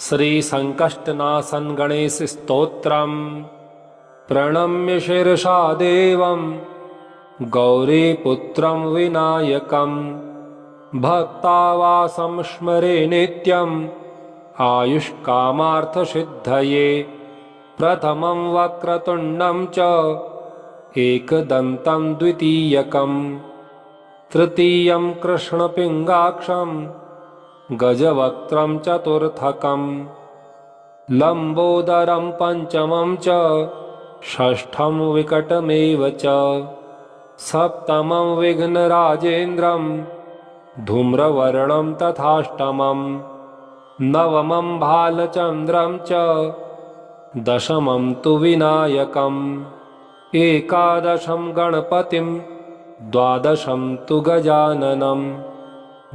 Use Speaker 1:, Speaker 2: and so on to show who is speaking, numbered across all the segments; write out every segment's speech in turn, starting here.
Speaker 1: श्रीसङ्कष्टनाशन् गणेशस्तोत्रम् प्रणम्य शिरसा देवं गौरीपुत्रं विनायकं भक्तावासं स्मरे नित्यम् आयुष्कामार्थसिद्धये। प्रथमं वक्रतुण्डं च एकदन्तं द्वितीयकं तृतीयं कृष्णपिङ्गाक्षं गजवक्त्रं चतुर्थकं लम्बोदरं पञ्चमं च षष्ठं विकटमेव च सप्तमं विघ्नराजेन्द्रं धूम्रवर्णं तथाष्टमं नवमं भालचन्द्रं च दशमं तु विनायकम् एकादशं गणपतिं द्वादशं तु गजाननं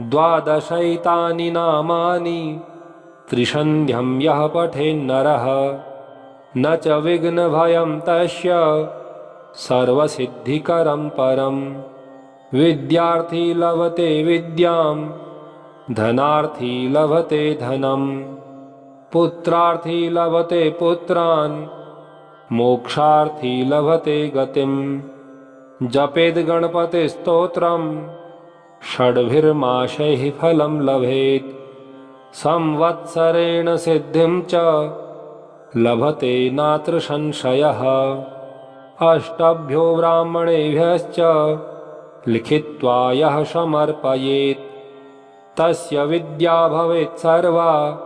Speaker 1: द्वादशैतानि नामानि त्रिसन्ध्यं यः पठेन्नरः न च विघ्नभयं तस्य सर्वसिद्धिकरं परं। विद्यार्थी लभते विद्यां धनार्थी लभते धनं पुत्रार्थी लभते पुत्रान् मोक्षार्थी लभते गतिं। जपेद गणपतिस्तोत्रं षड्भिर्मासैः फलं लभेत् संवत्सरेण सिद्धिं च लभते नात्र संशयः। अष्टभ्यो ब्राह्मणेभ्यश्च लिखित्वा यः समर्पयेत् तस्य विद्या भवेत् सर्वा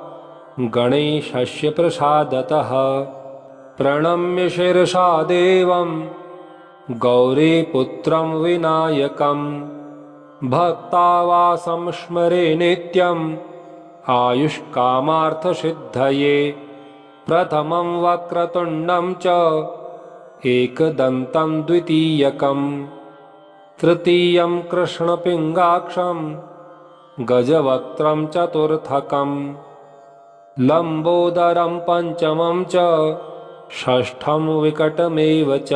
Speaker 1: गणेशस्य प्रसादतः। प्रणम्य शिरसा देवं गौरीपुत्रं विनायकं भक्तावासं स्मरे नित्यम् आयुष्कामार्थसिद्धये। प्रथमं वक्रतुण्डं च एकदन्तं द्वितीयकं तृतीयं कृष्णपिङ्गाक्षं गजवक्त्रं चतुर्थकं लम्बोदरं पञ्चमं च षष्ठं विकटमेव च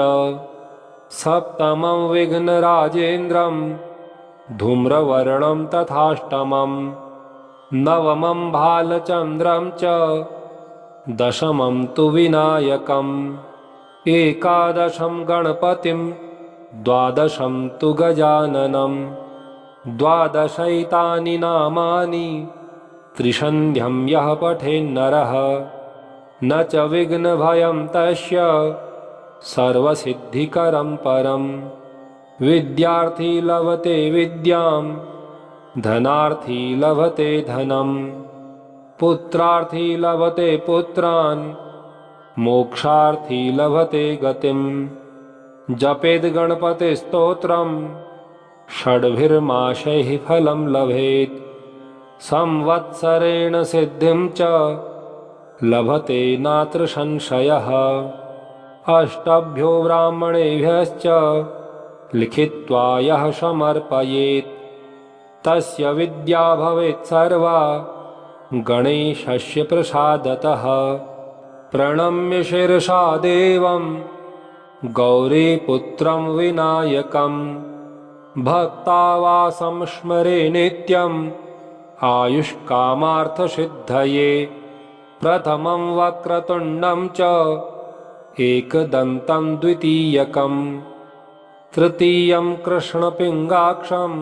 Speaker 1: सप्तमं विघ्नराजेन्द्रं धूम्रवर्णं तथाष्टमं नवमं भालचन्द्रं च दशमं तु विनायकम् एकादशं गणपतिं द्वादशं तु गजाननं द्वादशैतानि नामानि त्रिसन्ध्यं यः पठेन्नरः न च विघ्नभयं तस्य सर्वसिद्धिकरं परं। विद्यार्थी लभते विद्यां धनार्थी लभते धनं पुत्रार्थी लभते पुत्रान् मोक्षार्थी लभते गतिं। जपेद गणपतिस्तोत्रं षड्भिर्मासैः फलं लभेत् संवत्सरेण सिद्धिं च लभते नात्र संशयः। अष्टभ्यो ब्राह्मणेभ्यश्च लिखित्वा यः समर्पयेत् तस्य विद्या भवेत् सर्वा गणेशस्य प्रसादतः। प्रणम्य शिरसा देवं गौरीपुत्रं विनायकं भक्तावासं स्मरे नित्यम् आयुष्कामार्थसिद्धये। प्रथमं वक्रतुण्डं च एकदन्तं द्वितीयकं तृतीयं कृष्णपिङ्गाक्षं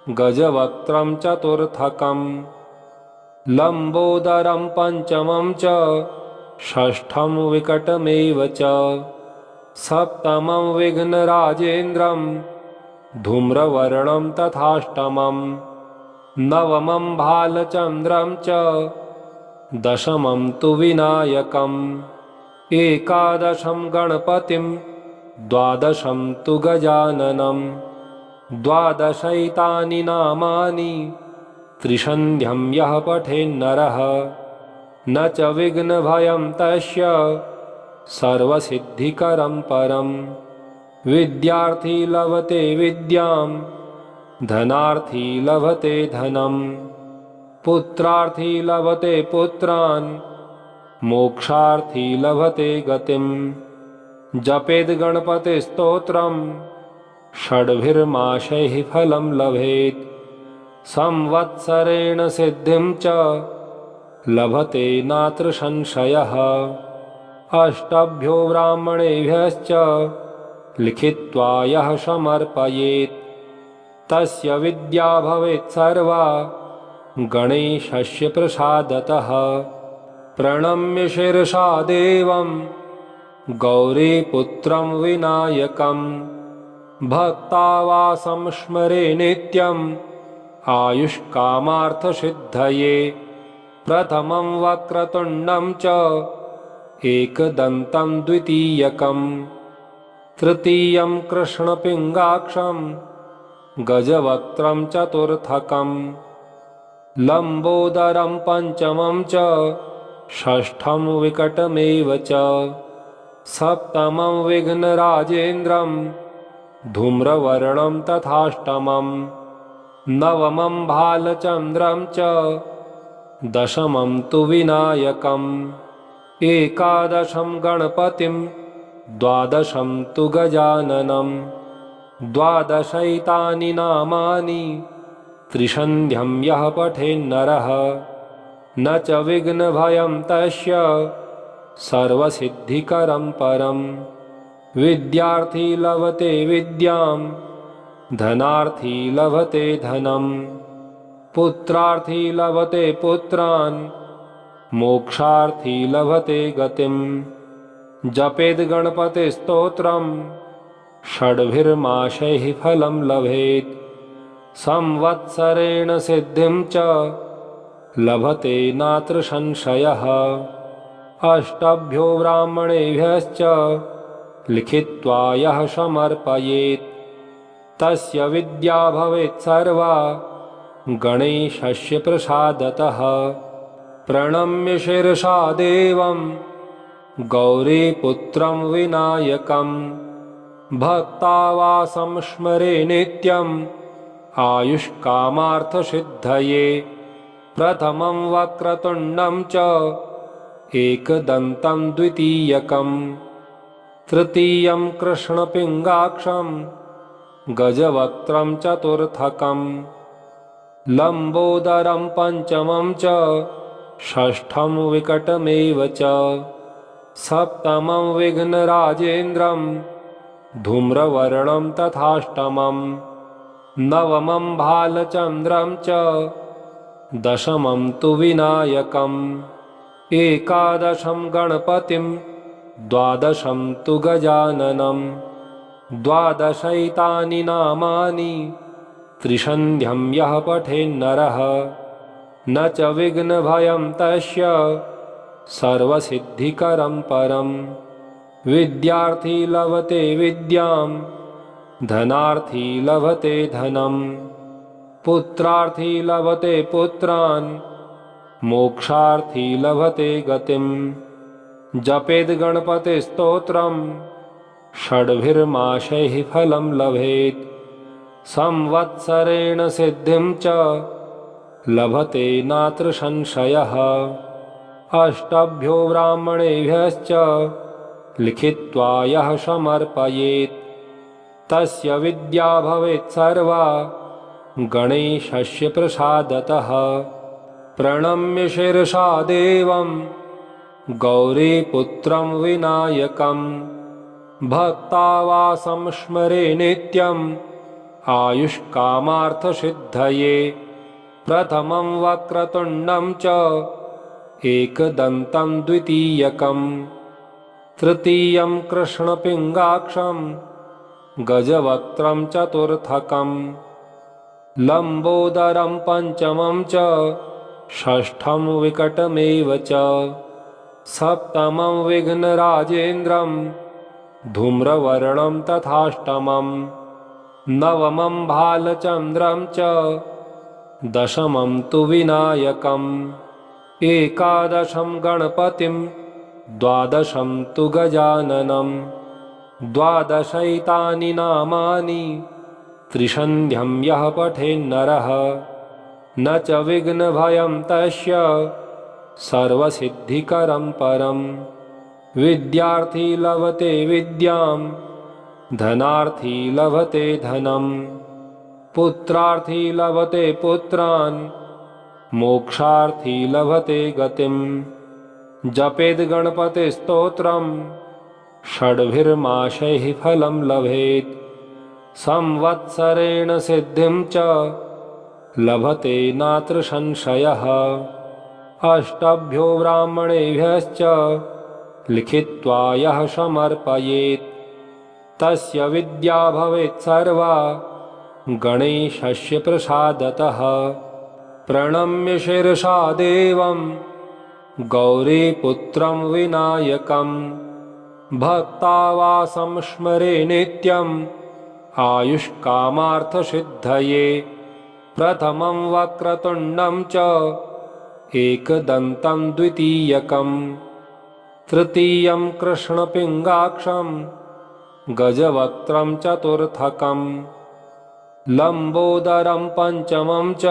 Speaker 1: गजवक्त्रं चतुर्थकं लम्बोदरं पञ्चमं च षष्ठं विकटमेव च सप्तमं विघ्नराजेन्द्रं धूम्रवर्णं तथाष्टमं नवमं भालचन्द्रं च दशमं तु विनायकम् एकादशं गणपतिं द्वादशं तु गजाननं द्वादशैतानि नामानि त्रिसन्ध्यं यः पठेन्नरः न च विघ्नभयं तस्य सर्वसिद्धिकरं परं। विद्यार्थी लभते विद्यां धनार्थी लभते धनं पुत्रार्थी लभते पुत्रान् मोक्षार्थी लभते गतिं। जपेद गणपतिस्तोत्रं षड्भिर्मासैः फलं लभेत् संवत्सरेण सिद्धिं च लभते नात्र संशयः। अष्टभ्यो ब्राह्मणेभ्यश्च लिखित्वा यः समर्पयेत् तस्य विद्या भवेत् सर्वा गणेशस्य प्रसादतः। प्रणम्य शिरसा देवं गौरीपुत्रं विनायकं भक्तावासं स्मरे नित्यम् आयुष्कामार्थसिद्धये। प्रथमं वक्रतुण्डं च एकदन्तं द्वितीयकं तृतीयं कृष्णपिङ्गाक्षं गजवक्त्रं चतुर्थकं लम्बोदरं पंचमं च षष्ठं विकटमेव च सप्तमं विघ्नराजेन्द्रं धूम्रवर्णं तथाष्टमं नवमं भालचन्द्रं च दशमं तु विनायकम् एकादशं गणपतिं द्वादशं तु गजाननं द्वादशैतानि नामानि त्रिसन्ध्यं यः पठेन्नरः न च विघ्नभयं तस्य सर्वसिद्धिकरं परं। विद्यार्थी लभते विद्यां धनार्थी लभते धनं पुत्रार्थी लभते पुत्रान् मोक्षार्थी लभते गतिं। जपेद् गणपतिस्तोत्रं षड्भिर्मासैः फलं लभेत् संवत्सरेण सिद्धिं च लभते नात्र संशयः। अष्टभ्यो ब्राह्मणेभ्यश्च लिखित्वा यः समर्पयेत् तस्य विद्या भवेत् सर्वा गणेशस्य प्रसादतः। प्रणम्य शिरसा देवं गौरीपुत्रं विनायकं भक्तावासं स्मरे नित्यम् आयुष्कामार्थसिद्धये। प्रथमं वक्रतुण्डं च एकदन्तं द्वितीयकं तृतीयं कृष्णपिङ्गाक्षं गजवक्त्रं चतुर्थकं लम्बोदरं पंचमं च षष्ठं विकटमेव च सप्तमं विघ्नराजेन्द्रं धूम्रवर्णं तथाष्टमं नवमं भालचन्द्रं च दशमं तु विनायकम् एकादशं गणपतिं द्वादशं तु गजाननं द्वादशैतानि नामानि त्रिसन्ध्यं यः पठेन्नरः न च विघ्नभयं तस्य सर्वसिद्धिकरं परं। विद्यार्थी लभते विद्यां धनार्थी लभते धनं पुत्रार्थी लभते पुत्रान् मोक्षार्थी लभते गतिं। जपेद् गणपतिस्तोत्रं षड्भिर्मासैः फलं लभेत् संवत्सरेण सिद्धिं च लभते नात्र संशयः। अष्टभ्यो ब्राह्मणेभ्यश्च लिखित्वा यः समर्पयेत् तस्य विद्या भवेत् सर्वा गणेशस्य प्रसादतः। प्रणम्य शिरसा देवं गौरीपुत्रं विनायकं भक्तावासं स्मरे नित्यम् आयुष्कामार्थसिद्धये। प्रथमं वक्रतुण्डं च एकदन्तं द्वितीयकं तृतीयं कृष्णपिङ्गाक्षं गजवक्त्रं चतुर्थकं लम्बोदरं पंचमं च षष्ठं विकटमेव च सप्तमं विघ्नराजेन्द्रं धूम्रवर्णं तथाष्टमं नवमं भालचन्द्रं च दशमं तु विनायकम् एकादशं गणपतिं द्वादशं तु गजाननं द्वादशैतानि नामानि त्रिसन्ध्यं यः पठेन्नरः न च विघ्नभयं तस्य सर्वसिद्धिकरं परं। विद्यार्थी लभते विद्यां धनार्थी लभते धनं पुत्रार्थी लभते पुत्रान् मोक्षार्थी लभते गतिम् जपेद् गणपतिस्तोत्रम् षड्भिर्माशैः फलं लभेत् संवत्सरेण सिद्धिं च लभते नात्र संशयः अष्टभ्यो ब्राह्मणेभ्यश्च लिखित्वा यः समर्पयेत् तस्य विद्या भवेत् सर्वा गणेशस्य प्रसादतः प्रणम्य शिरसा देवं गौरीपुत्रं विनायकं भक्तावासं स्मरे नित्यम् आयुष्कामार्थसिद्धये प्रथमं वक्रतुण्डं च एकदन्तं द्वितीयकं तृतीयं कृष्णपिङ्गाक्षं गजवक्त्रं चतुर्थकं लम्बोदरं पञ्चमं च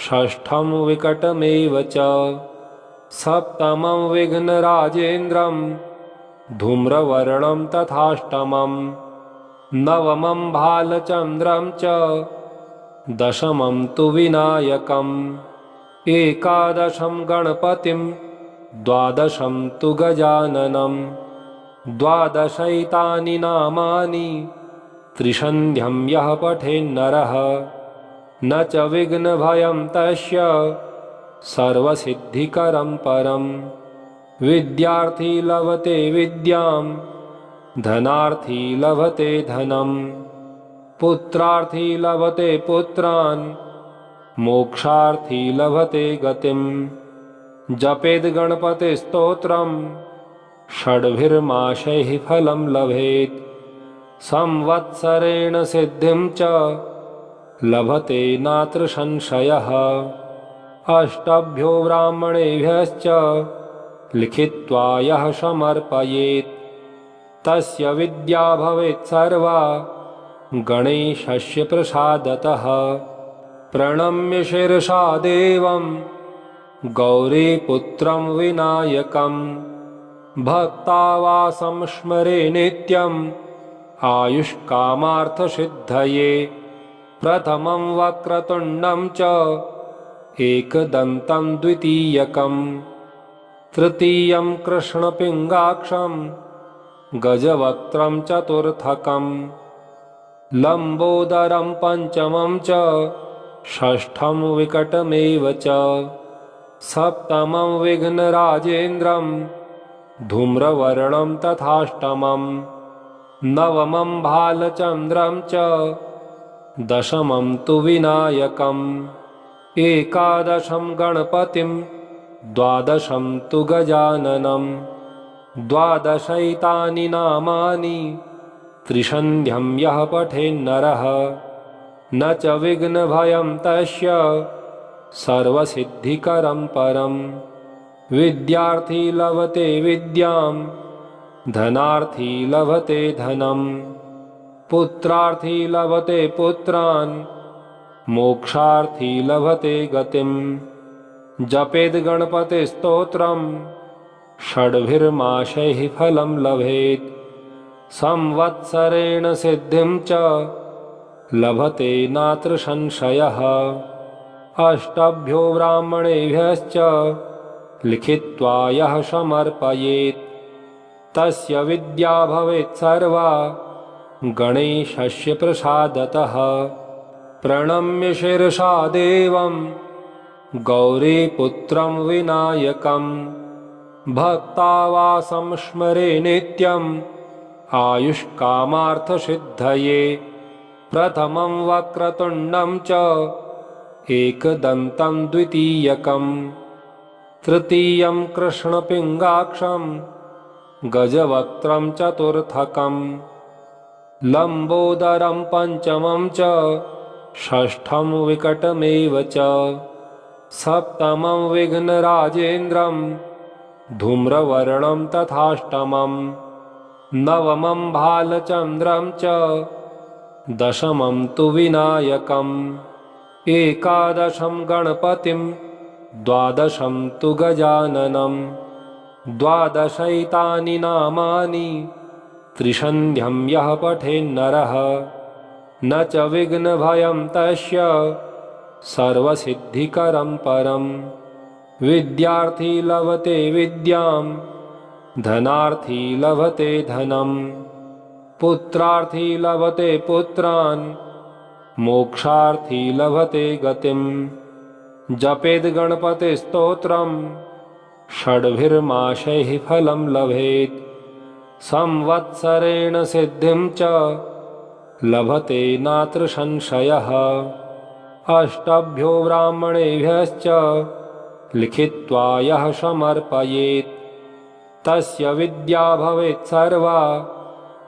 Speaker 1: षष्ठं विकटमेव च सप्तमं विघ्नराजेन्द्रं धूम्रवर्णं तथाष्टमं नवमं भालचन्द्रं च दशमं तु विनायकम् एकादशं गणपतिं द्वादशं तु गजाननं द्वादशैतानि नामानि त्रिसन्ध्यं यः पठेन्नरः न च विघ्नभयं तस्य सर्वसिद्धिकरं परं विद्यार्थी लभते विद्यां धनार्थी लभते धनं पुत्रार्थी लभते पुत्रान् मोक्षार्थी लभते गतिम् जपेद् गणपतिस्तोत्रम् षड्भिर्माशैः फलं लभेत् संवत्सरेण सिद्धिं च लभते नात्र संशयः अष्टभ्यो ब्राह्मणेभ्यश्च लिखित्वा यः समर्पयेत् तस्य विद्या भवेत् सर्वा गणेशस्य प्रसादतः प्रणम्य शिरसा देवं गौरीपुत्रं विनायकं भक्तावासं स्मरे नित्यम् आयुष्कामार्थसिद्धये प्रथमं वक्रतुण्डं च एकदन्तं द्वितीयकं तृतीयं कृष्णपिङ्गाक्षं गजवक्त्रं चतुर्थकं लम्बोदरं पञ्चमं च षष्ठं विकटमेव च सप्तमं विघ्नराजेन्द्रं धूम्रवर्णं तथाष्टमं नवमं भालचन्द्रं च दशमं तु विनायकम् एकादशं गणपतिं द्वादशं तु गजाननं द्वादशैतानि नामानि त्रिसन्ध्यं यः पठेन्नरः न च विघ्नभयं तस्य सर्वसिद्धिकरं परं विद्यार्थी लभते विद्यां धनार्थी लभते धनं पुत्रार्थी लभते पुत्रान् मोक्षार्थी लभते गतिम् जपेद् गणपतिस्तोत्रम् षड्भिर्माशैः फलं लभेत् संवत्सरेण सिद्धिं च लभते नात्र संशयः अष्टभ्यो ब्राह्मणेभ्यश्च लिखित्वा यः समर्पयेत् तस्य विद्या भवेत् सर्वा गणेशस्य प्रसादतः प्रणम्य शिरसा देवं गौरीपुत्रं विनायकं भक्तावासं स्मरे नित्यम् आयुष्कामार्थसिद्धये प्रथमं वक्रतुण्डं च एकदन्तं द्वितीयकं तृतीयं कृष्णपिङ्गाक्षं गजवक्त्रं चतुर्थकं लम्बोदरं पञ्चमं च षष्ठं विकटमेव च सप्तमं विघ्नराजेन्द्रं धूम्रवर्णं तथाष्टमं नवमं भालचन्द्रं च दशमं तु विनायकम् एकादशं गणपतिं द्वादशं तु गजाननं द्वादशैतानि नामानि त्रिसन्ध्यं यः पठेन्नरः न च विघ्नभयं तस्य सर्वसिद्धिकरं परं। विद्यार्थी लभते विद्यां, धनार्थी लभते धनं, पुत्रार्थी लभते पुत्रान्, मोक्षार्थी लभते गतिम्। जपेद् गणपतिस्तोत्रम्, षड्भिर्मासैः फलं लभेत्। संवत्सरेण सिद्धिं च लभते नात्र संशयः। अष्टभ्यो ब्राह्मणेभ्यश्च लिखित्वा यः समर्पयेत्, तस्य विद्या भवेत् सर्वा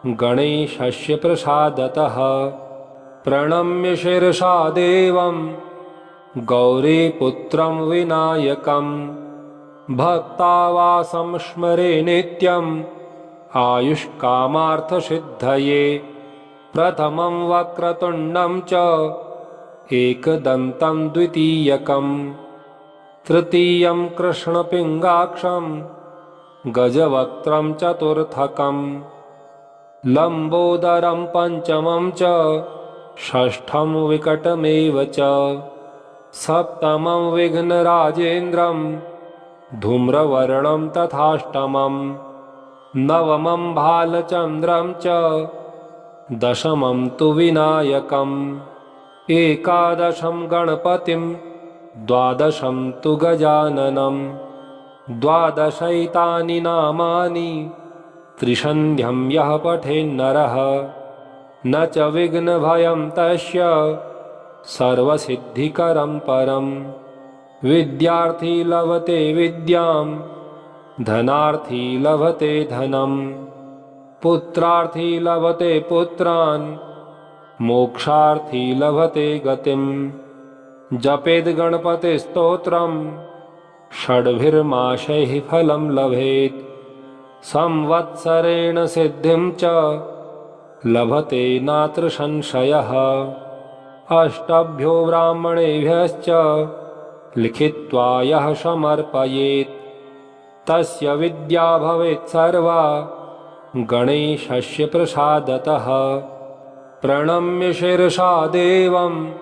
Speaker 1: गणेशस्य प्रसादतः। प्रणम्य शिरसा देवं गौरीपुत्रं विनायकं, भक्तावासं स्मरे नित्यम् आयुष्कामार्थसिद्धये। प्रथमं वक्रतुण्डं च एकदन्तं द्वितीयकं, तृतीयं कृष्णपिङ्गाक्षं गजवक्त्रं चतुर्थकं, लम्बोदरं पञ्चमं च षष्ठं विकटमेव च, सप्तमं विघ्नराजेन्द्रं धूम्रवर्णं तथाष्टमं, नवमं भालचन्द्रं च दशमं तु विनायकम्, एकादशं गणपतिं द्वादशं तु गजाननं, द्वादशैतानि नामानि त्रिसन्ध्यं यः पठेन्नरः न च विघ्नभयं तस्य सर्वसिद्धिकरं परं। विद्यार्थी लभते विद्यां, धनार्थी लभते धनं, पुत्रार्थी लभते पुत्रान्, मोक्षार्थी लभते गतिम्। जपेद् गणपतिस्तोत्रम्, षड्भिर्मासैः फलं लभेत्। संवत्सरेण सिद्धिं च लभते नात्र संशयः। अष्टभ्यो ब्राह्मणेभ्यश्च लिखित्वा यः समर्पयेत्, तस्य विद्या भवेत् सर्वा गणेशस्य प्रसादतः। प्रणम्य शिरसा देवं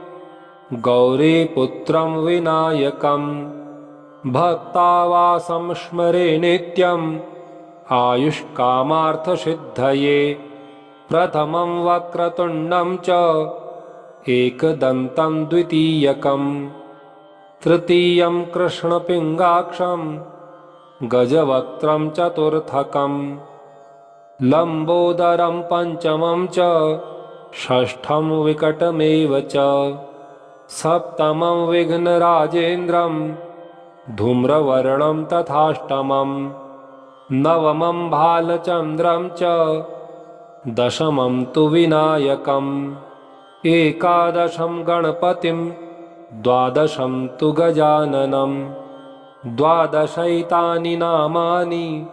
Speaker 1: गौरीपुत्रं विनायकं, भक्तावासं स्मरे नित्यम् आयुष्कामार्थसिद्धये। प्रथमं वक्रतुण्डं च एकदन्तं द्वितीयकं, तृतीयं कृष्णपिङ्गाक्षं गजवक्त्रं चतुर्थकं, लम्बोदरं पञ्चमं च षष्ठं विकटमेव च, सप्तमं विघ्नराजेन्द्रं धूम्रवर्णं तथाष्टमं, नवमं भालचन्द्रं च दशमं तु विनायकम्, एकादशं गणपतिं द्वादशं तु गजाननं, द्वादशैतानि नामानि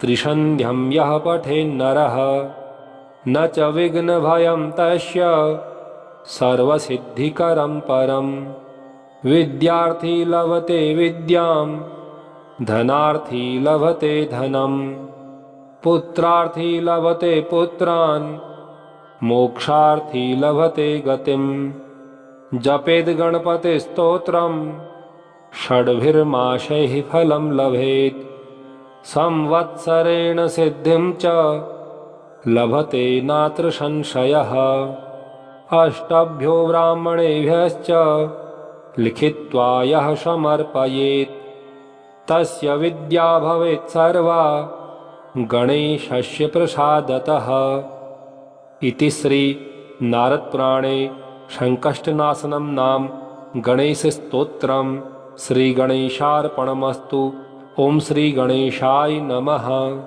Speaker 1: त्रिसन्ध्यं यः पठेन्नरः न च विघ्नभयं तस्य सर्वसिद्धिकरं परं। विद्यार्थी लभते विद्यां, धनार्थी लभते धनं, पुत्रार्थी लभते पुत्रान्, मोक्षार्थी लभते गतिम्। जपेद् गणपतिस्तोत्रम्, षड्भिर्मासैः फलं लभेत्। संवत्सरेण सिद्धिं च लभते नात्र संशयः। अष्टभ्यो ब्राह्मणेभ्यश्च लिखित्वा यः समर्पयेत्, तस्य विद्या भवेत् सर्वा गणेशस्य प्रसादतः। इति श्री नारदपुराणे संकष्टनाशनं नाम गणेशस्तोत्रम्। श्रीगणेशार्पणमस्तु। ओम श्री गणेशाय नमः।